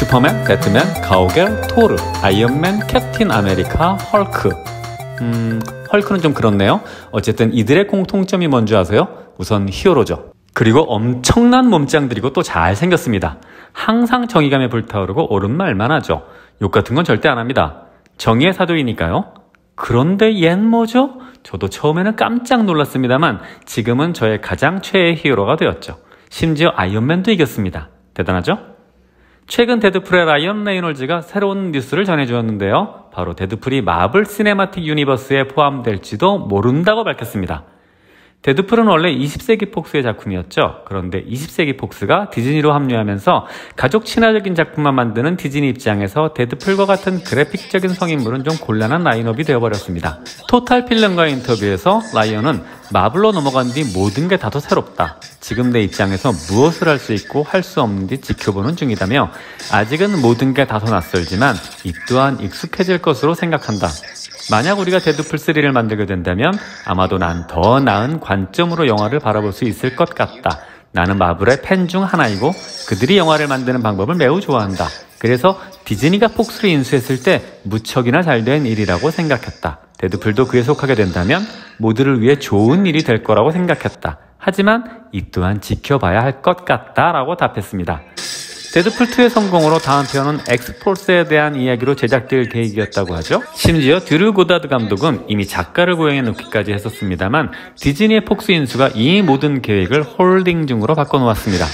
슈퍼맨, 배트맨, 가오갤, 토르, 아이언맨, 캡틴 아메리카, 헐크. 헐크는 좀 그렇네요. 어쨌든 이들의 공통점이 뭔지 아세요? 우선 히어로죠. 그리고 엄청난 몸짱들이고 또 잘생겼습니다. 항상 정의감에 불타오르고 옳은 말만 하죠. 욕 같은 건 절대 안 합니다. 정의의 사도이니까요. 그런데 얜 뭐죠? 저도 처음에는 깜짝 놀랐습니다만 지금은 저의 가장 최애 히어로가 되었죠. 심지어 아이언맨도 이겼습니다. 대단하죠? 최근 데드풀의 라이언 레이놀즈가 새로운 뉴스를 전해주었는데요. 바로 데드풀이 마블 시네마틱 유니버스에 포함될지도 모른다고 밝혔습니다. 데드풀은 원래 20세기 폭스의 작품이었죠. 그런데 20세기 폭스가 디즈니로 합류하면서 가족 친화적인 작품만 만드는 디즈니 입장에서 데드풀과 같은 그래픽적인 성인물은 좀 곤란한 라인업이 되어버렸습니다. 토탈 필름과의 인터뷰에서 라이언은 마블로 넘어간 뒤 모든 게 다소 새롭다. 지금 내 입장에서 무엇을 할 수 있고 할 수 없는지 지켜보는 중이다며 아직은 모든 게 다소 낯설지만 이 또한 익숙해질 것으로 생각한다. 만약 우리가 데드풀 3를 만들게 된다면 아마도 난 더 나은 관점으로 영화를 바라볼 수 있을 것 같다. 나는 마블의 팬 중 하나이고 그들이 영화를 만드는 방법을 매우 좋아한다. 그래서 디즈니가 폭스를 인수했을 때 무척이나 잘된 일이라고 생각했다. 데드풀도 그에 속하게 된다면 모두를 위해 좋은 일이 될 거라고 생각했다. 하지만 이 또한 지켜봐야 할 것 같다 라고 답했습니다. 데드풀2의 성공으로 다음 편은 엑스포스에 대한 이야기로 제작될 계획이었다고 하죠. 심지어 드루 고다드 감독은 이미 작가를 고용해 놓기까지 했었습니다만 디즈니의 폭스 인수가 이 모든 계획을 홀딩 중으로 바꿔놓았습니다.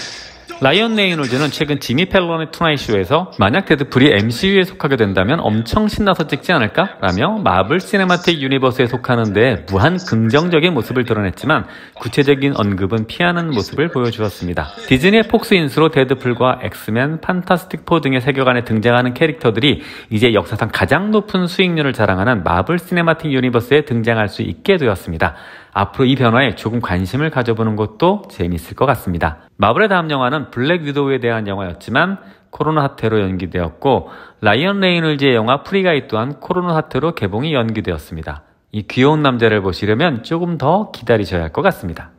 라이언 레이놀즈는 최근 지미 펠런의 투나잇쇼에서 만약 데드풀이 MCU에 속하게 된다면 엄청 신나서 찍지 않을까? 라며 마블 시네마틱 유니버스에 속하는 데 무한 긍정적인 모습을 드러냈지만 구체적인 언급은 피하는 모습을 보여주었습니다. 디즈니의 폭스 인수로 데드풀과 엑스맨, 판타스틱 4 등의 세계관에 등장하는 캐릭터들이 이제 역사상 가장 높은 수익률을 자랑하는 마블 시네마틱 유니버스에 등장할 수 있게 되었습니다. 앞으로 이 변화에 조금 관심을 가져보는 것도 재미있을 것 같습니다. 마블의 다음 영화는 블랙 위도우에 대한 영화였지만 코로나 사태로 연기되었고 라이언 레이놀즈의 영화 프리가이 또한 코로나 사태로 개봉이 연기되었습니다. 이 귀여운 남자를 보시려면 조금 더 기다리셔야 할 것 같습니다.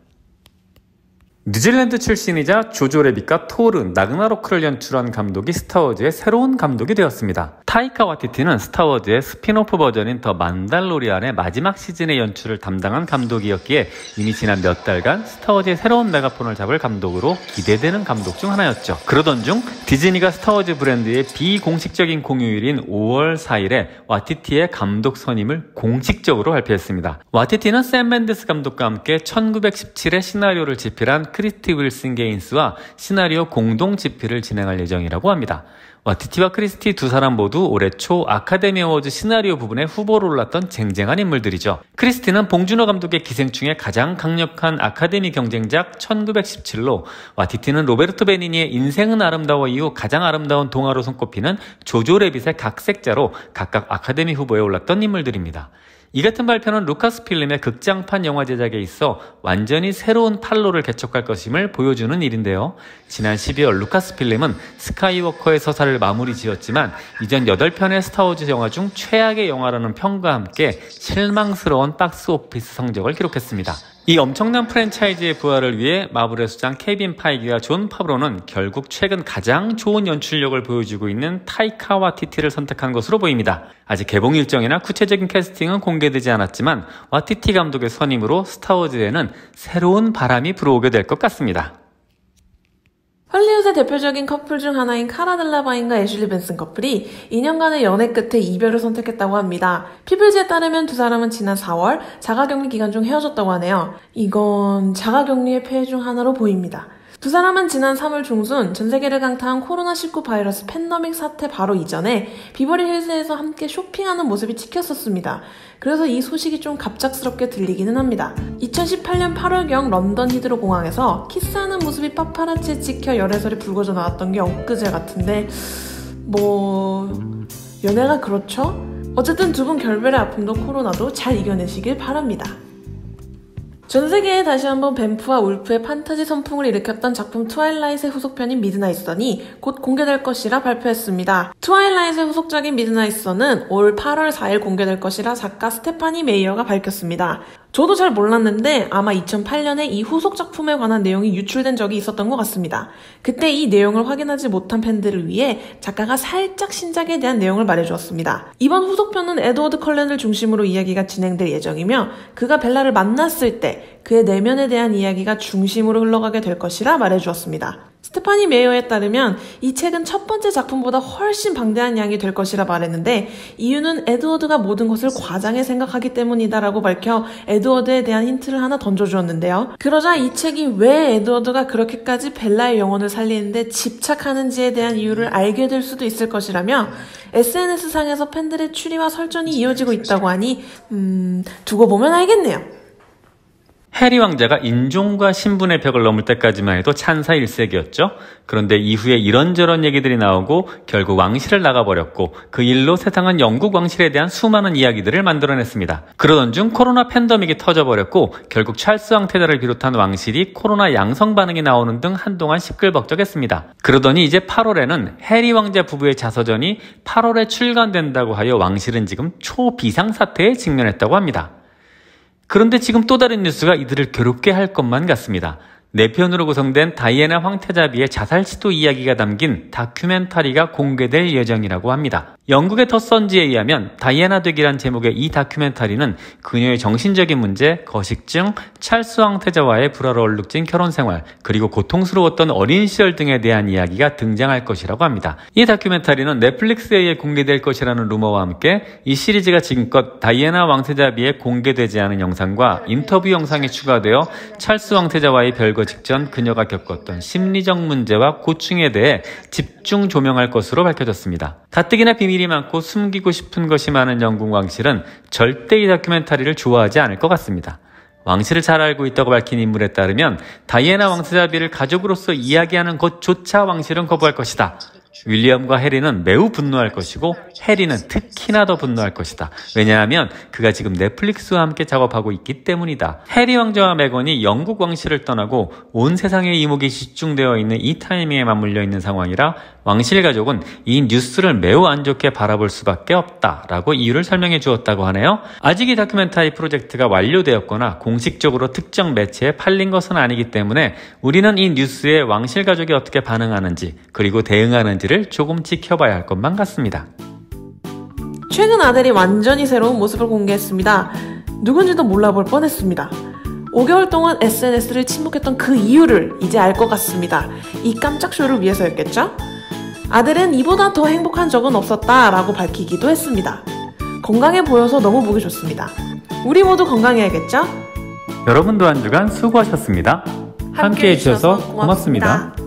뉴질랜드 출신이자 조조 래빗과 토르, 나그나로크를 연출한 감독이 스타워즈의 새로운 감독이 되었습니다. 타이카 와티티는 스타워즈의 스핀오프 버전인 더 만달로리안의 마지막 시즌의 연출을 담당한 감독이었기에 이미 지난 몇 달간 스타워즈의 새로운 메가폰을 잡을 감독으로 기대되는 감독 중 하나였죠. 그러던 중 디즈니가 스타워즈 브랜드의 비공식적인 공휴일인 5월 4일에 와티티의 감독 선임을 공식적으로 발표했습니다. 와티티는 샘 맨데스 감독과 함께 1917의 시나리오를 집필한 크리스티 윌슨 게인스와 시나리오 공동 집필을 진행할 예정이라고 합니다. 와티티와 크리스티 두 사람 모두 올해 초 아카데미 어워즈 시나리오 부분에 후보로 올랐던 쟁쟁한 인물들이죠. 크리스티는 봉준호 감독의 기생충의 가장 강력한 아카데미 경쟁작 1917로, 와티티는 로베르토 베니니의 인생은 아름다워 이후 가장 아름다운 동화로 손꼽히는 조조 래빗의 각색자로 각각 아카데미 후보에 올랐던 인물들입니다. 이 같은 발표는 루카스 필름의 극장판 영화 제작에 있어 완전히 새로운 판로를 개척할 것임을 보여주는 일인데요. 지난 12월 루카스 필름은 스카이워커의 서사를 마무리 지었지만 이전 8편의 스타워즈 영화 중 최악의 영화라는 평가와 함께 실망스러운 박스오피스 성적을 기록했습니다. 이 엄청난 프랜차이즈의 부활을 위해 마블의 수장 케빈 파이기와 존 파브로는 결국 최근 가장 좋은 연출력을 보여주고 있는 타이카 와티티를 선택한 것으로 보입니다. 아직 개봉 일정이나 구체적인 캐스팅은 공개되지 않았지만 와티티 감독의 선임으로 스타워즈에는 새로운 바람이 불어오게 될 것 같습니다. 헐리우드의 대표적인 커플 중 하나인 카라 델라바인과 애슐리 벤슨 커플이 2년간의 연애 끝에 이별을 선택했다고 합니다. 피플즈에 따르면 두 사람은 지난 4월 자가격리 기간 중 헤어졌다고 하네요. 이건 자가격리의 폐해 중 하나로 보입니다. 두 사람은 지난 3월 중순 전 세계를 강타한 코로나19 바이러스 팬데믹 사태 바로 이전에 비버리 힐스에서 함께 쇼핑하는 모습이 찍혔었습니다. 그래서 이 소식이 좀 갑작스럽게 들리기는 합니다. 2018년 8월경 런던 히드로 공항에서 키스하는 모습이 파파라치에 찍혀 열애설이 불거져 나왔던 게 엊그제 같은데 연애가 그렇죠? 어쨌든 두 분 결별의 아픔도 코로나도 잘 이겨내시길 바랍니다. 전 세계에 다시 한번 뱀프와 울프의 판타지 선풍을 일으켰던 작품 트와일라잇의 후속편인 미드나잇 선이 곧 공개될 것이라 발표했습니다. 트와일라잇의 후속작인 미드나잇 선은 올 8월 4일 공개될 것이라 작가 스테파니 메이어가 밝혔습니다. 저도 잘 몰랐는데 아마 2008년에 이 후속 작품에 관한 내용이 유출된 적이 있었던 것 같습니다. 그때 이 내용을 확인하지 못한 팬들을 위해 작가가 살짝 신작에 대한 내용을 말해주었습니다. 이번 후속편은 에드워드 컬렌을 중심으로 이야기가 진행될 예정이며 그가 벨라를 만났을 때 그의 내면에 대한 이야기가 중심으로 흘러가게 될 것이라 말해주었습니다. 스테파니 메이어에 따르면 이 책은 첫 번째 작품보다 훨씬 방대한 양이 될 것이라 말했는데 이유는 에드워드가 모든 것을 과장해 생각하기 때문이다라고 밝혀 에드워드에 대한 힌트를 하나 던져주었는데요. 그러자 이 책이 왜 에드워드가 그렇게까지 벨라의 영혼을 살리는데 집착하는지에 대한 이유를 알게 될 수도 있을 것이라며 SNS상에서 팬들의 추리와 설전이 이어지고 있다고 하니 두고 보면 알겠네요. 해리 왕자가 인종과 신분의 벽을 넘을 때까지만 해도 찬사 일색이었죠. 그런데 이후에 이런저런 얘기들이 나오고 결국 왕실을 나가버렸고 그 일로 세상은 영국 왕실에 대한 수많은 이야기들을 만들어냈습니다. 그러던 중 코로나 팬데믹이 터져버렸고 결국 찰스 왕태자를 비롯한 왕실이 코로나 양성 반응이 나오는 등 한동안 시끌벅적했습니다. 그러더니 이제 8월에는 해리 왕자 부부의 자서전이 8월에 출간된다고 하여 왕실은 지금 초비상사태에 직면했다고 합니다. 그런데 지금 또 다른 뉴스가 이들을 괴롭게 할 것만 같습니다. 4편으로 구성된 다이애나 황태자비의 자살 시도 이야기가 담긴 다큐멘터리가 공개될 예정이라고 합니다. 영국의 더 선지에 의하면 다이애나 되기란 제목의 이 다큐멘터리는 그녀의 정신적인 문제, 거식증, 찰스 황태자와의 불화로 얼룩진 결혼생활, 그리고 고통스러웠던 어린 시절 등에 대한 이야기가 등장할 것이라고 합니다. 이 다큐멘터리는 넷플릭스에 의해 공개될 것이라는 루머와 함께 이 시리즈가 지금껏 다이애나 황태자비의 공개되지 않은 영상과 인터뷰 영상이 추가되어 찰스 황태자와의 별거 직전 그녀가 겪었던 심리적 문제와 고충에 대해 집중 조명할 것으로 밝혀졌습니다. 가뜩이나 비밀이 많고 숨기고 싶은 것이 많은 영국 왕실은 절대 이 다큐멘터리를 좋아하지 않을 것 같습니다. 왕실을 잘 알고 있다고 밝힌 인물에 따르면 다이애나 왕세자비를 가족으로서 이야기하는 것조차 왕실은 거부할 것이다. 윌리엄과 해리는 매우 분노할 것이고 해리는 특히나 더 분노할 것이다. 왜냐하면 그가 지금 넷플릭스와 함께 작업하고 있기 때문이다. 해리 왕자와 메건이 영국 왕실을 떠나고 온 세상의 이목이 집중되어 있는 이 타이밍에 맞물려 있는 상황이라 왕실 가족은 이 뉴스를 매우 안 좋게 바라볼 수밖에 없다라고 이유를 설명해 주었다고 하네요. 아직 이 다큐멘터리 프로젝트가 완료되었거나 공식적으로 특정 매체에 팔린 것은 아니기 때문에 우리는 이 뉴스에 왕실 가족이 어떻게 반응하는지 그리고 대응하는지를 조금 지켜봐야 할 것만 같습니다. 최근 아델이 완전히 새로운 모습을 공개했습니다. 누군지도 몰라볼 뻔했습니다. 5개월 동안 SNS를 침묵했던 그 이유를 이제 알 것 같습니다. 이 깜짝 쇼를 위해서였겠죠? 아델은 이보다 더 행복한 적은 없었다 라고 밝히기도 했습니다. 건강해 보여서 너무 보기 좋습니다. 우리 모두 건강해야겠죠? 여러분도 한 주간 수고하셨습니다. 함께해 주셔서 고맙습니다.